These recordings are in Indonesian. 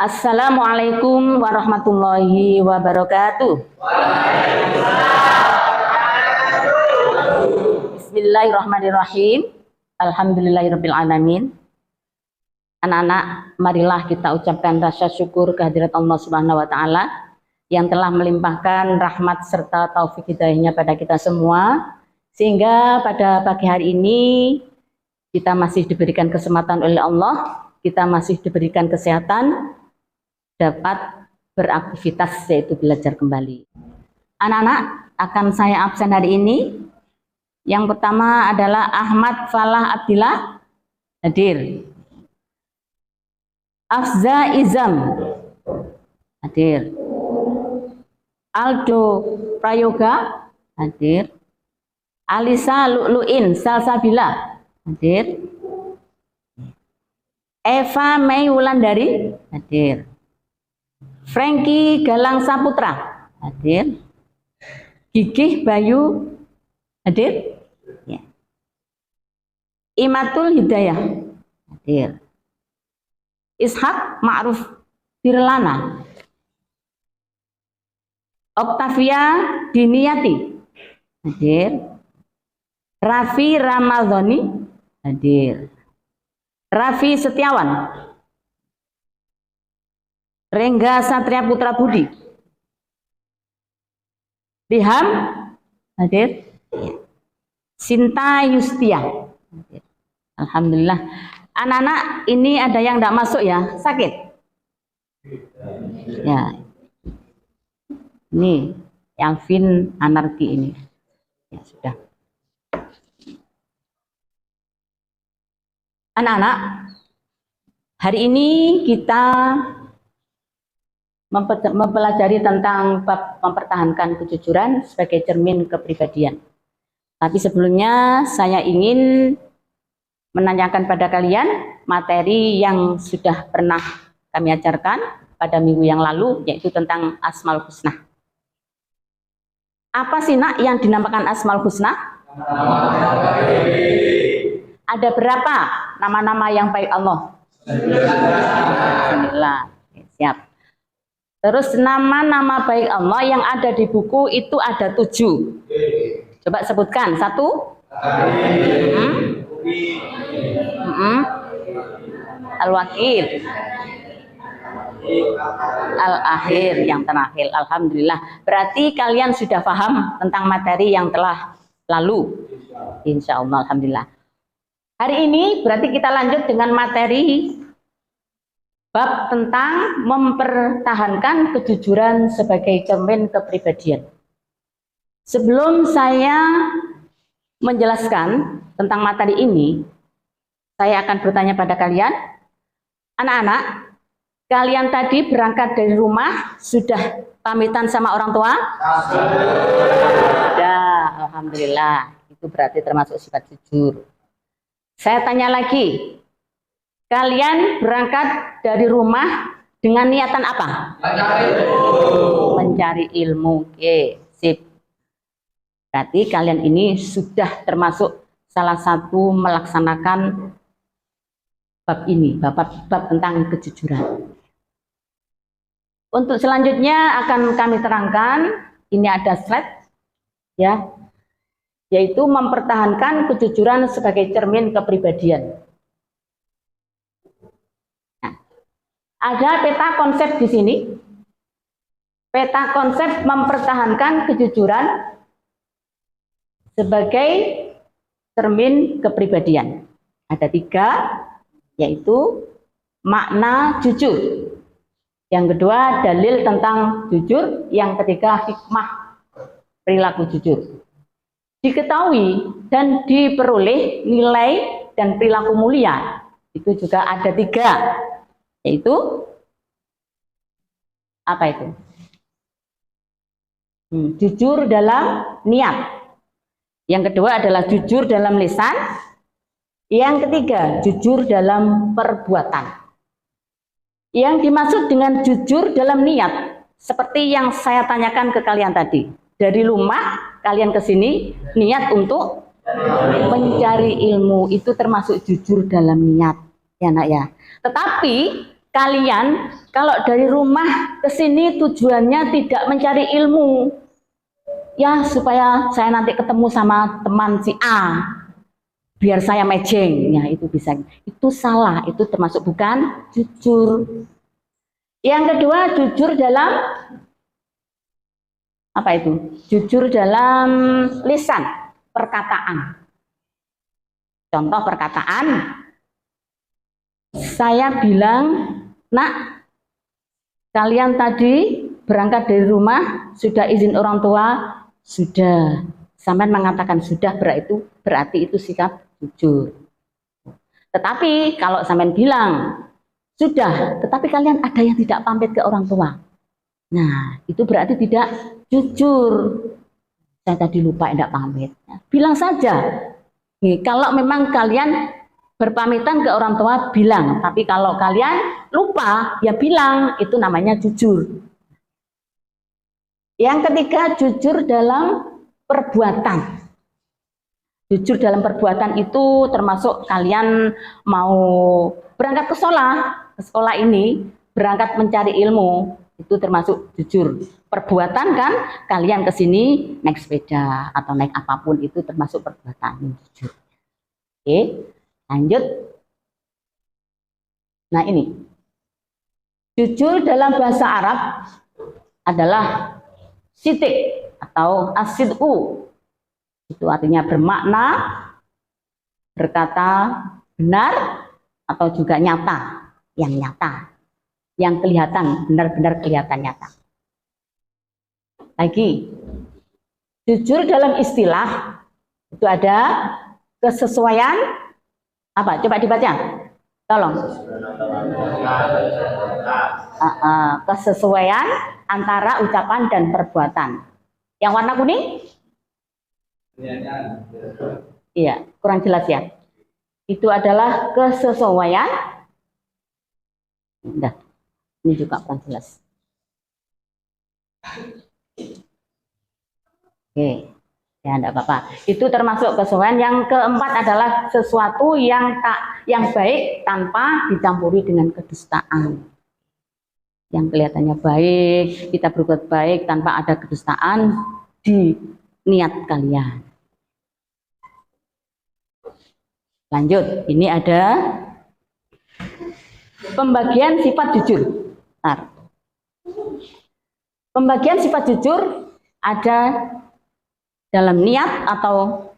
Assalamualaikum warahmatullahi wabarakatuh. Bismillahirrahmanirrahim. Alhamdulillahirabbil alamin. Anak-anak, marilah kita ucapkan rasa syukur kehadirat Allah Subhanahu wa taala yang telah melimpahkan rahmat serta taufik hidayahnya pada kita semua, sehingga pada pagi hari ini kita masih diberikan kesempatan oleh Allah, kita masih diberikan kesehatan, dapat beraktivitas yaitu belajar kembali. Anak-anak, akan saya absen hari ini. Yang pertama adalah Ahmad Falah Abdillah, hadir. Afza Izam, hadir. Aldo Prayoga, hadir. Alisa Lu'luin Salsabila, hadir. Eva Mei Wulandari, hadir. Franky Galang Saputra, hadir. Gigih Bayu, hadir. Ya. Imatul Hidayah, hadir. Ishak Ma'ruf Birlana. Oktavia Diniyati, hadir. Raffi Ramadhani, hadir. Raffi Setiawan. Rengga Satria Putra Budi. Riham, hadir. Sinta Yustia, hadir. Alhamdulillah. Anak-anak, ini ada yang tidak masuk ya, sakit. Ya. Ini Alvin Anarki ini. Ya sudah. Anak-anak, hari ini kita mempelajari tentang bab mempertahankan kejujuran sebagai cermin kepribadian. Tapi sebelumnya saya ingin menanyakan pada kalian materi yang sudah pernah kami ajarkan pada minggu yang lalu, yaitu tentang Asmaul Husna. Apa sih nak yang dinamakan Asmaul Husna? Ada berapa nama-nama yang baik Allah? Bismillah. Siap. Terus nama-nama baik Allah yang ada di buku itu ada 7. Coba sebutkan. 1. Al-Wakil, Al-Akhir, yang terakhir. Alhamdulillah. Berarti kalian sudah paham tentang materi yang telah lalu. Insya Allah, alhamdulillah. Hari ini berarti kita lanjut dengan materi bab tentang mempertahankan kejujuran sebagai cermin kepribadian. Sebelum saya menjelaskan tentang materi ini, saya akan bertanya pada kalian, anak-anak, kalian tadi berangkat dari rumah sudah pamitan sama orang tua? Sudah, alhamdulillah. Itu berarti termasuk sifat jujur. Saya tanya lagi, kalian berangkat dari rumah dengan niatan apa? Mencari ilmu. Oke, sip. Berarti kalian ini sudah termasuk salah satu melaksanakan bab ini, bab tentang kejujuran. Untuk selanjutnya akan kami terangkan, ini ada slide ya, yaitu mempertahankan kejujuran sebagai cermin kepribadian. Nah, ada peta konsep di sini. Peta konsep mempertahankan kejujuran sebagai cermin kepribadian. Ada 3, yaitu makna jujur. Yang kedua, dalil tentang jujur. Yang ketiga, hikmah perilaku jujur. Diketahui dan diperoleh nilai dan perilaku mulia. Itu juga ada 3, yaitu apa itu? Jujur dalam niat. Yang kedua adalah jujur dalam lisan. Yang ketiga, jujur dalam perbuatan. Yang dimaksud dengan jujur dalam niat, seperti yang saya tanyakan ke kalian tadi. Dari rumah, kalian ke sini, niat untuk mencari ilmu. Itu termasuk jujur dalam niat. Ya nak ya. Tetapi kalian Kalau dari rumah ke sini tujuannya tidak mencari ilmu, ya supaya saya nanti ketemu sama teman si A, biar saya mejeng, ya itu bisa. Itu salah, itu termasuk bukan jujur. Yang kedua, jujur dalam apa itu? Jujur dalam lisan, perkataan. Contoh perkataan, saya bilang, nak, kalian tadi berangkat dari rumah, sudah izin orang tua? Sudah. Sampai mengatakan sudah, berarti itu sikap jujur. Tetapi kalau sampean bilang sudah, tetapi kalian ada yang tidak pamit ke orang tua, nah itu berarti tidak jujur. Saya tadi lupa tidak pamit. Bilang saja. Nih, kalau memang kalian berpamitan ke orang tua, bilang. Tapi kalau kalian lupa, ya bilang. Itu namanya jujur. Yang ketiga, jujur dalam perbuatan. Jujur dalam perbuatan itu termasuk kalian mau berangkat ke sekolah ini, berangkat mencari ilmu, itu termasuk jujur. Perbuatan kan, kalian ke sini naik sepeda atau naik apapun, itu termasuk perbuatan yang jujur. Oke, lanjut. Nah ini, jujur dalam bahasa Arab adalah sidik atau asidku. Itu artinya bermakna, berkata benar, atau juga nyata, yang kelihatan, benar-benar kelihatan nyata. Lagi, jujur dalam istilah itu ada kesesuaian apa? Coba dibaca, tolong. Kesesuaian antara ucapan dan perbuatan. Yang warna kuning? Iya, kurang jelas ya. Itu adalah kesesuaian. Udah, ini juga kurang jelas. Oke, ya enggak apa-apa. Itu termasuk kesesuaian. Yang keempat adalah sesuatu yang baik tanpa dicampuri dengan kedustaan. Yang kelihatannya baik, kita berbuat baik tanpa ada kedustaan di niat kalian. Lanjut, ini ada pembagian sifat jujur. Bentar. Pembagian sifat jujur ada dalam niat atau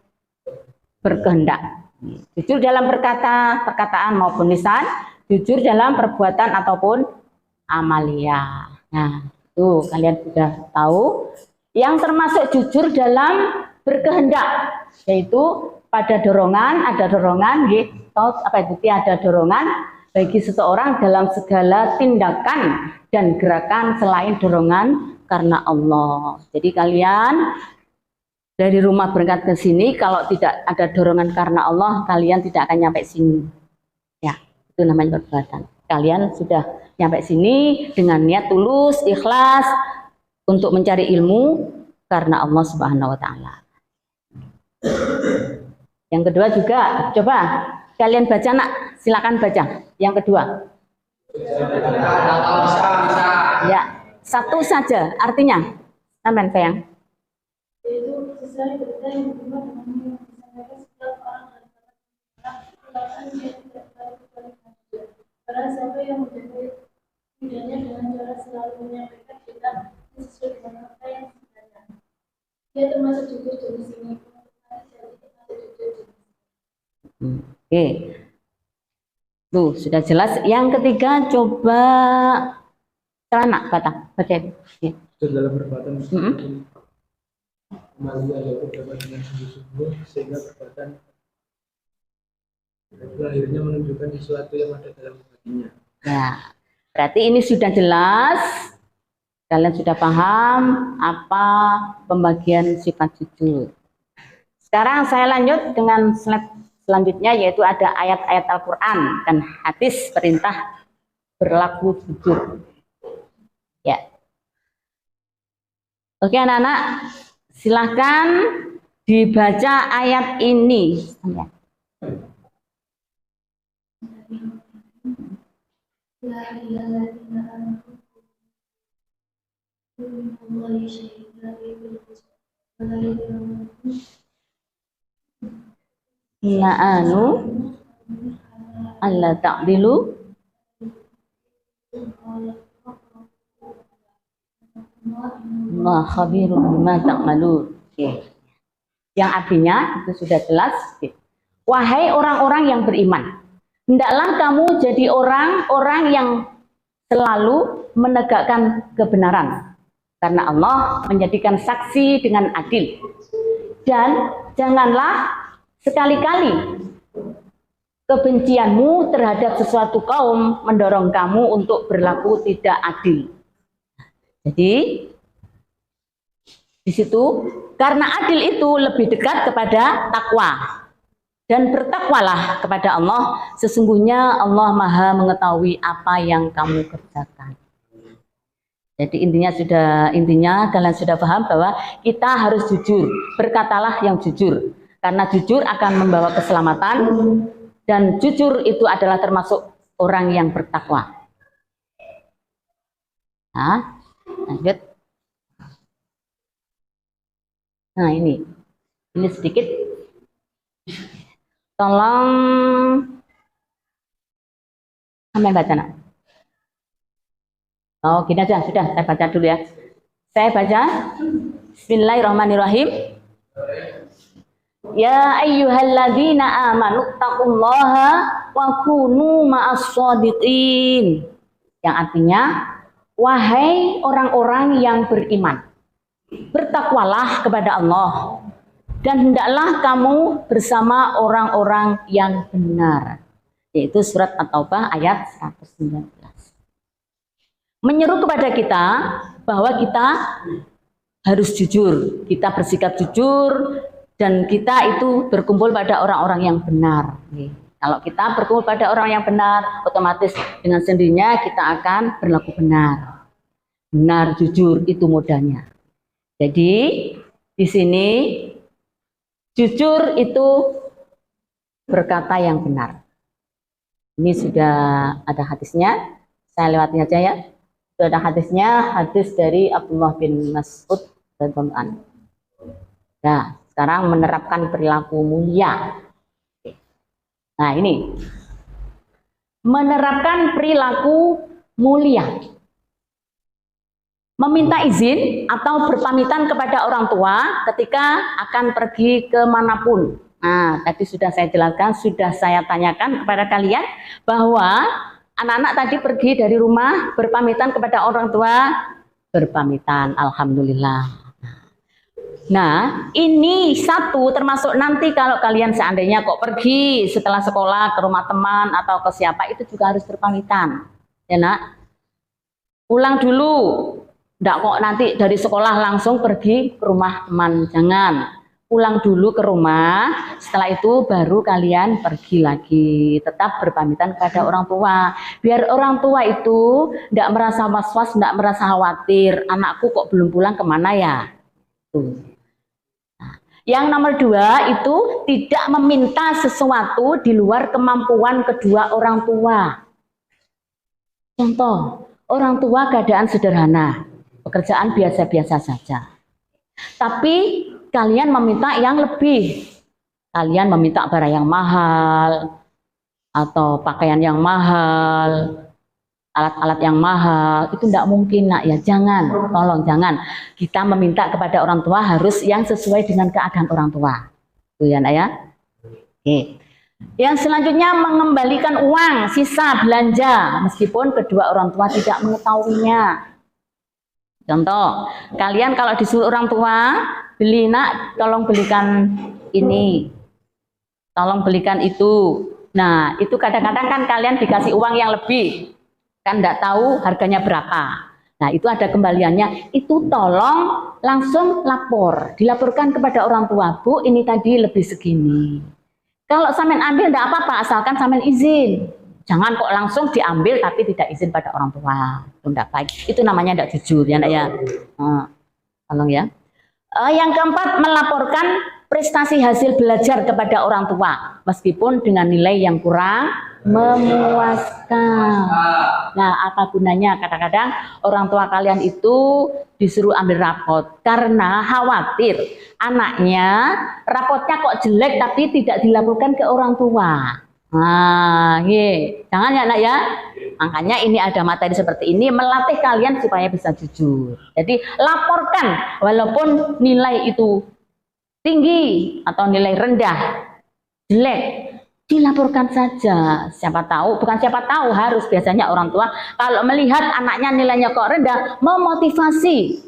berkehendak. Jujur dalam perkataan maupun lisan, jujur dalam perbuatan ataupun amalia. Nah, itu kalian sudah tahu. Yang termasuk jujur dalam berkehendak, yaitu pada dorongan, ada dorongan, ada dorongan bagi seseorang dalam segala tindakan dan gerakan selain dorongan karena Allah. Jadi kalian dari rumah berangkat ke sini, kalau tidak ada dorongan karena Allah, kalian tidak akan nyampe sini. Ya, itu namanya perbuatan. Kalian sudah nyampe sini dengan niat tulus, ikhlas untuk mencari ilmu karena Allah Subhanahu wa taala. Yang kedua juga, coba kalian baca nak, silakan baca. Yang kedua. Ya, satu saja artinya. Amin, sayang. Yaitu sesuai berita yang berhubungan dengan disampaikan setiap orang dan kata dia tidak balik barang siapa yang menjaga lidahnya dengan cara selalu menyampaikan berita sesuai dengan apa yang sebenarnya. Dia termasuk jujur dari sini. Oke. Tuh, sudah jelas. Yang ketiga, coba celana baca. Ya. Dalam perbuatan amalia yaitu dapat dengan sungguh-sungguh sehingga perbuatan itu akhirnya menunjukkan sesuatu yang ada dalam hatinya. Ya, berarti ini sudah jelas. Kalian sudah paham apa pembagian sifat jujur. Sekarang saya lanjut dengan slide selanjutnya, yaitu ada ayat-ayat Al-Quran dan hadis perintah berlaku jujur. Ya. Oke anak-anak, silahkan dibaca ayat ini. يا أيها الذين آمنوا من الله شيء لا يبلغ ولا يبلغ Na'anu alla ta'dilu ma khabirun bima ta'malun. Oke. Yang artinya itu sudah jelas. Wahai orang-orang yang beriman, hendaklah kamu jadi orang-orang yang selalu menegakkan kebenaran, karena Allah menjadikan saksi dengan adil. Dan janganlah sekali-kali kebencianmu terhadap sesuatu kaum mendorong kamu untuk berlaku tidak adil. Jadi di situ karena adil itu lebih dekat kepada takwa. Dan bertakwalah kepada Allah, sesungguhnya Allah Maha mengetahui apa yang kamu kerjakan. Jadi intinya kalian sudah paham bahwa kita harus jujur, berkatalah yang jujur. Karena jujur akan membawa keselamatan dan jujur itu adalah termasuk orang yang bertakwa. Nah, lanjut. Nah, ini sedikit. Tolong sampai baca nak. Oh, gini aja, sudah saya baca dulu ya. Saya baca. Bismillahirrahmanirrahim. Ya ayyuhalladzina amanu taqullaha wa kunu ma'as shadiqin. Yang artinya, wahai orang-orang yang beriman, bertakwalah kepada Allah dan hendaklah kamu bersama orang-orang yang benar. Yaitu surat At-Taubah ayat 119. Menyeru kepada kita bahwa kita harus jujur, kita bersikap jujur, dan kita itu berkumpul pada orang-orang yang benar. Kalau kita berkumpul pada orang yang benar, otomatis dengan sendirinya kita akan berlaku benar. Benar, jujur, itu modalnya. Jadi di sini jujur itu berkata yang benar. Ini sudah ada hadisnya, saya lewatin aja ya. Sudah ada hadisnya, hadis dari Abdullah bin Mas'ud radhiyallahu anhu. Nah, sekarang menerapkan perilaku mulia. Nah, ini menerapkan perilaku mulia. Meminta izin atau berpamitan kepada orang tua ketika akan pergi kemanapun. Nah, tadi sudah saya jelaskan, sudah saya tanyakan kepada kalian bahwa anak-anak tadi pergi dari rumah berpamitan kepada orang tua, berpamitan, alhamdulillah. Nah, ini satu termasuk nanti kalau kalian seandainya kok pergi setelah sekolah ke rumah teman atau ke siapa, itu juga harus berpamitan. Ya nak, pulang dulu. Tidak kok nanti dari sekolah langsung pergi ke rumah teman, jangan. Pulang dulu ke rumah, setelah itu baru kalian pergi lagi. Tetap berpamitan kepada orang tua. Biar orang tua itu tidak merasa was-was, tidak merasa khawatir. Anakku kok belum pulang kemana ya? Tuh. Nah, yang nomor 2 itu tidak meminta sesuatu di luar kemampuan kedua orang tua. Contoh, orang tua keadaan sederhana. Pekerjaan biasa-biasa saja. Tapi kalian meminta yang lebih. Kalian meminta barang yang mahal, atau pakaian yang mahal, alat-alat yang mahal. Itu tidak mungkin nak ya. Jangan, tolong jangan. Kita meminta kepada orang tua harus yang sesuai dengan keadaan orang tua. Itu ya nak ya. Oke. Yang selanjutnya mengembalikan uang sisa belanja meskipun kedua orang tua tidak mengetahuinya. Contoh, kalian kalau disuruh orang tua, beli nak, tolong belikan ini, tolong belikan itu. Nah, itu kadang-kadang kan kalian dikasih uang yang lebih, kan tidak tahu harganya berapa. Nah, itu ada kembaliannya, itu tolong langsung lapor, dilaporkan kepada orang tua, Bu, ini tadi lebih segini. Kalau sampean ambil tidak apa-apa, asalkan sampean izin. Jangan kok langsung diambil tapi tidak izin pada orang tua. Itu tidak baik. Itu namanya tidak jujur ya, nak ya. Tolong ya. Yang keempat, melaporkan prestasi hasil belajar kepada orang tua meskipun dengan nilai yang kurang memuaskan. Nah, apa gunanya? Kadang-kadang orang tua kalian itu disuruh ambil rapot karena khawatir anaknya rapotnya kok jelek tapi tidak dilaporkan ke orang tua. Nah, jangan ya nak ya. Makanya ini ada materi seperti ini melatih kalian supaya bisa jujur. Jadi laporkan walaupun nilai itu tinggi atau nilai rendah, jelek, dilaporkan saja. Siapa tahu, bukan siapa tahu, harus biasanya orang tua kalau melihat anaknya nilainya kok rendah, memotivasi.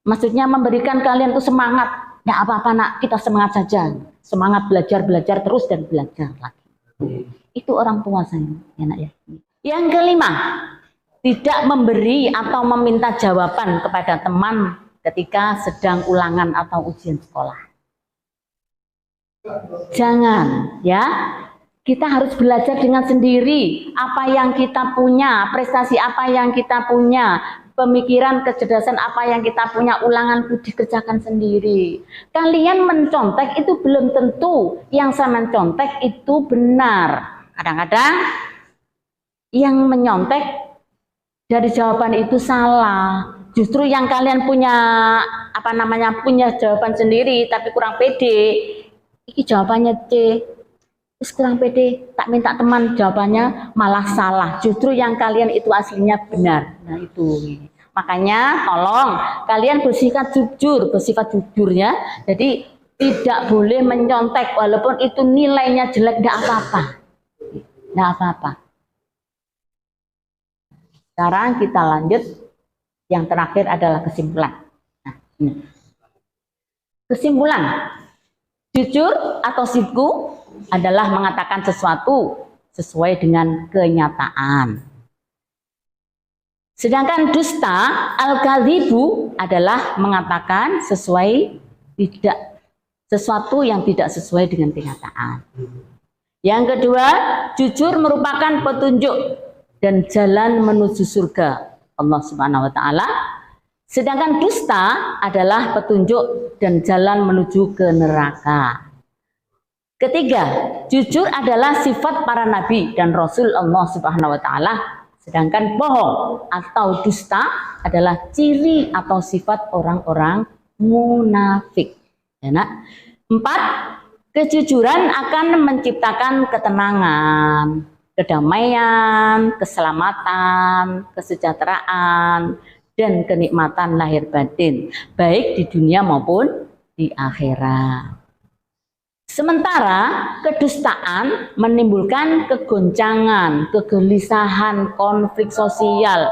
Maksudnya memberikan kalian tuh semangat. Ya apa-apa nak, kita semangat saja. Semangat belajar terus dan belajar lagi. Itu orang tua saya, ya nak ya. Yang kelima, tidak memberi atau meminta jawaban kepada teman ketika sedang ulangan atau ujian sekolah. Jangan, ya. Kita harus belajar dengan sendiri apa yang kita punya, prestasi apa yang kita punya, pemikiran, kecerdasan apa yang kita punya, ulangan dikerjakan sendiri. Kalian mencontek itu belum tentu yang saya mencontek itu benar. Kadang-kadang yang menyontek dari jawaban itu salah. Justru yang kalian punya punya jawaban sendiri tapi kurang pede. Iki jawabannya C. Terus kurang pede, tak minta teman jawabannya malah salah. Justru yang kalian itu aslinya benar. Nah itu. Makanya tolong kalian bersifat jujur ya. Jadi tidak boleh menyontek walaupun itu nilainya jelek, tidak apa-apa. Tidak apa-apa. Sekarang kita lanjut. Yang terakhir adalah kesimpulan. Nah, ini. Kesimpulan. Jujur atau sidku adalah mengatakan sesuatu sesuai dengan kenyataan. Sedangkan dusta al-kadzibu adalah mengatakan sesuatu yang tidak sesuai dengan kenyataan. Yang kedua, jujur merupakan petunjuk dan jalan menuju surga Allah Subhanahu wa taala. Sedangkan dusta adalah petunjuk dan jalan menuju ke neraka. Ketiga, jujur adalah sifat para nabi dan rasul Allah Subhanahu wa taala. Sedangkan bohong atau dusta adalah ciri atau sifat orang-orang munafik. Ya, nak? 4, kejujuran akan menciptakan ketenangan, kedamaian, keselamatan, kesejahteraan, dan kenikmatan lahir batin, baik di dunia maupun di akhirat. Sementara kedustaan menimbulkan kegoncangan, kegelisahan, konflik sosial,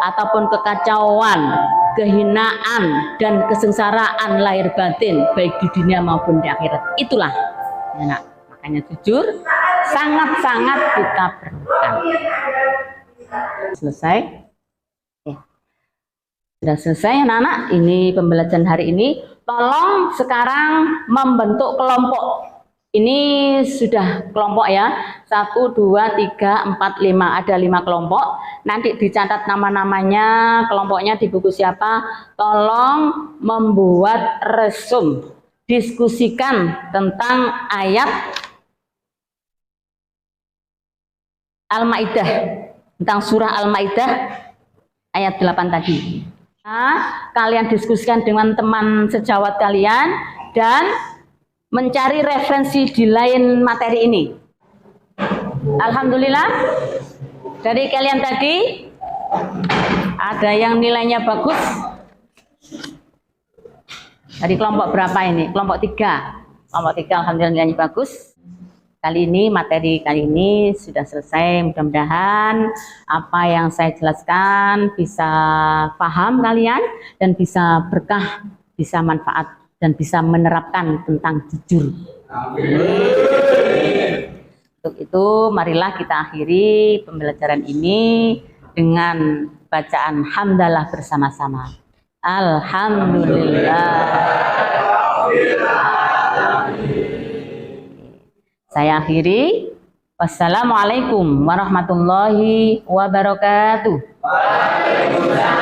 ataupun kekacauan, kehinaan, dan kesengsaraan lahir batin, baik di dunia maupun di akhirat. Itulah, ya, nak. Makanya jujur sangat-sangat kita perlukan. Selesai. Sudah selesai anak-anak, ini pembelajaran hari ini. Tolong sekarang membentuk kelompok. Ini sudah kelompok ya. 1, 2, 3, 4, 5. Ada 5 kelompok. Nanti dicatat nama-namanya, kelompoknya di buku siapa. Tolong membuat resum. Diskusikan tentang ayat Al-Maidah. Tentang surah Al-Maidah ayat 8 tadi. Nah, kalian diskusikan dengan teman sejawat kalian dan mencari referensi di lain materi ini. Alhamdulillah, dari kalian tadi ada yang nilainya bagus. Dari kelompok berapa ini? Kelompok 3. Kelompok 3 alhamdulillah nilainya bagus. Kali ini, materi kali ini sudah selesai. Mudah-mudahan apa yang saya jelaskan bisa paham kalian dan bisa berkah, bisa manfaat dan bisa menerapkan tentang jujur. Untuk itu, marilah kita akhiri pembelajaran ini dengan bacaan hamdalah bersama-sama. Alhamdulillah. Saya akhiri. Wassalamualaikum warahmatullahi wabarakatuh. Waalaikumsalam.